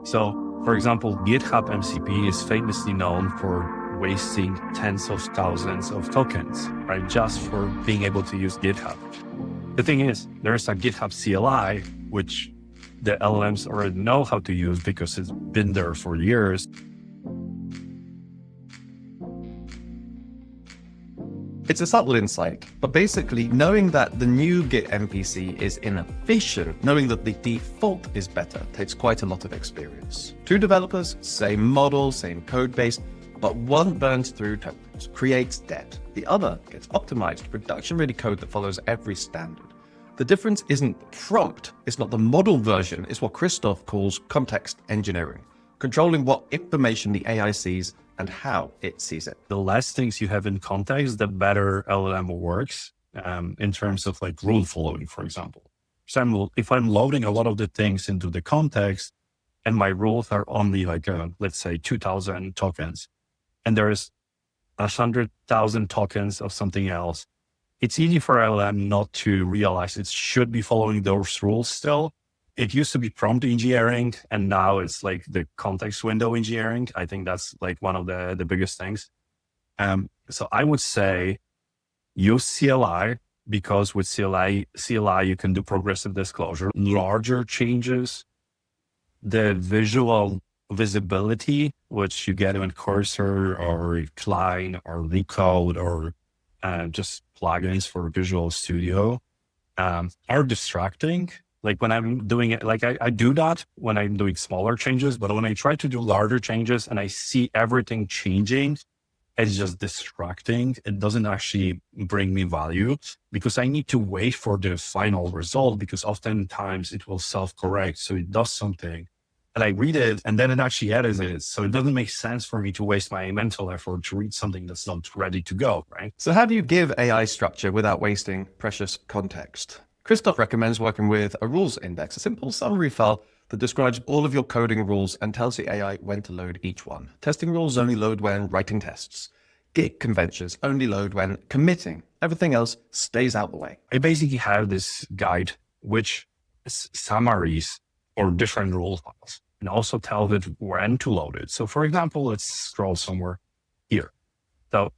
So, for example, GitHub MCP is famously known for wasting tens of thousands of tokens, right? Just for being able to use GitHub. The thing is, there's a GitHub CLI, which the LLMs already know how to use because it's been there for years. It's a subtle insight, but basically knowing that the new Git MPC is inefficient, knowing that the default is better, takes quite a lot of experience. Two developers, same model, same code base, but one burns through tokens, creates debt. The other gets optimized, production-ready code that follows every standard. The difference isn't the prompt, it's not the model version, it's what Krzysztof calls context engineering, controlling what information the AI sees and how it sees it. The less things you have in context, the better LLM works in terms of like rule following, for example. So if I'm loading a lot of the things into the context and my rules are only like, let's say 2000 tokens, and there's 100,000 tokens of something else, it's easy for LLM not to realize it should be following those rules still. It used to be prompt engineering, and now it's like the context window engineering. I think that's like one of the biggest things. So I would say use CLI, because with CLI, you can do progressive disclosure, larger changes, the visual visibility, which you get in Cursor or Klein or LeetCode or just plugins for Visual Studio, are distracting. Like when I'm doing it, like I do that when I'm doing smaller changes, but when I try to do larger changes and I see everything changing, it's just distracting. It doesn't actually bring me value because I need to wait for the final result, because oftentimes it will self-correct. So it does something and I read it and then it actually edits it. So it doesn't make sense for me to waste my mental effort to read something that's not ready to go, right? So how do you give AI structure without wasting precious context? Krzysztof recommends working with a rules index, a simple summary file that describes all of your coding rules and tells the AI when to load each one. Testing rules only load when writing tests. Git conventions only load when committing. Everything else stays out the way. I basically have this guide which summaries for different rule files and also tells it when to load it. So for example, let's scroll somewhere here. So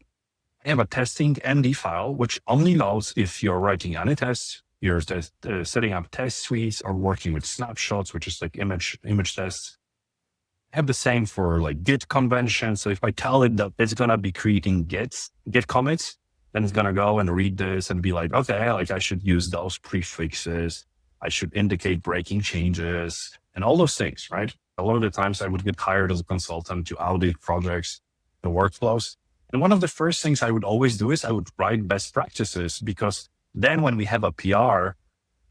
I have a testing MD file, which only loads if you're writing any tests, you're setting up test suites or working with snapshots, which is like image tests. I have the same for like Git conventions. So if I tell it that it's going to be creating Git commits, then it's going to go and read this and be like, okay, like I should use those prefixes. I should indicate breaking changes and all those things, right? A lot of the times I would get hired as a consultant to audit projects, the workflows. And one of the first things I would always do is I would write best practices, because then when we have a PR,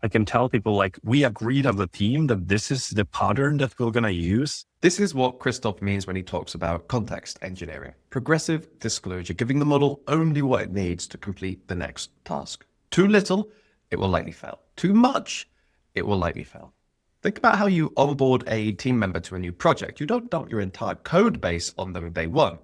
I can tell people like, we agreed as a team that this is the pattern that we're going to use. This is what Krzysztof means when he talks about context engineering. Progressive disclosure, giving the model only what it needs to complete the next task. Too little, it will likely fail. Too much, it will likely fail. Think about how you onboard a team member to a new project. You don't dump your entire code base on them day one.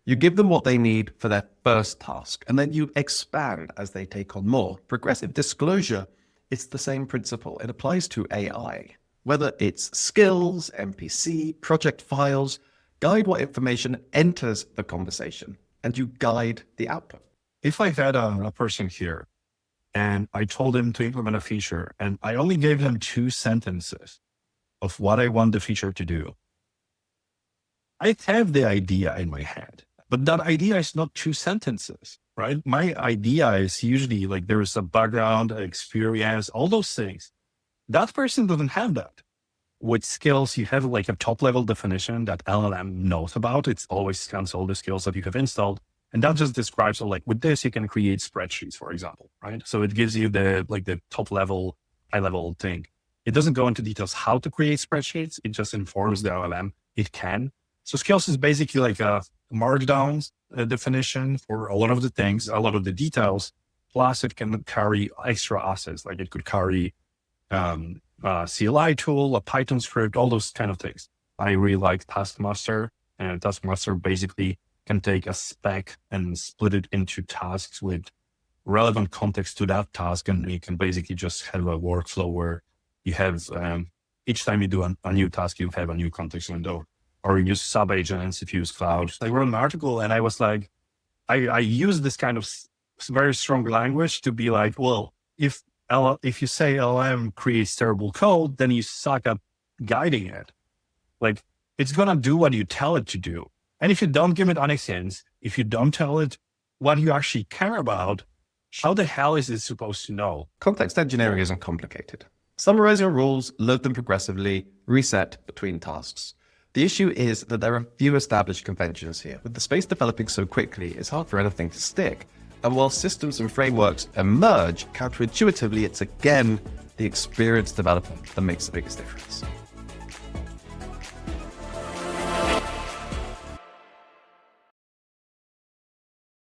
You give them what they need for their first task, and then you expand as they take on more. Progressive disclosure, it's the same principle. It applies to AI. Whether it's skills, MPC, project files, guide what information enters the conversation, and you guide the output. If I had a person here and I told him to implement a feature and I only gave him 2 sentences of what I want the feature to do, I have the idea in my head, but that idea is not 2 sentences, right? My idea is usually like there is a background, experience, all those things. That person doesn't have that. With skills, you have like a top level definition that LLM knows about. It's always scans all the skills that you have installed. And that just describes, so like with this, you can create spreadsheets, for example, right? So it gives you the top level, high level thing. It doesn't go into details how to create spreadsheets. It just informs the LLM it can. So skills is basically like a markdown definition for a lot of the things, a lot of the details. Plus it can carry extra assets. Like it could carry a CLI tool, a Python script, all those kind of things. I really like Taskmaster, and Taskmaster basically can take a spec and split it into tasks with relevant context to that task. And you can basically just have a workflow where you have each time you do a new task, you have a new context window, or you use sub-agents if you use cloud. I wrote an article and I was like, I use this kind of very strong language to be like, well, if you say LLM creates terrible code, then you suck at guiding it. Like, it's going to do what you tell it to do. And if you don't give it any hints, if you don't tell it what you actually care about, how the hell is it supposed to know? Context engineering isn't complicated. Summarize your rules, load them progressively, reset between tasks. The issue is that there are few established conventions here. With the space developing so quickly, it's hard for anything to stick. And while systems and frameworks emerge, counterintuitively, it's again the experienced developer that makes the biggest difference.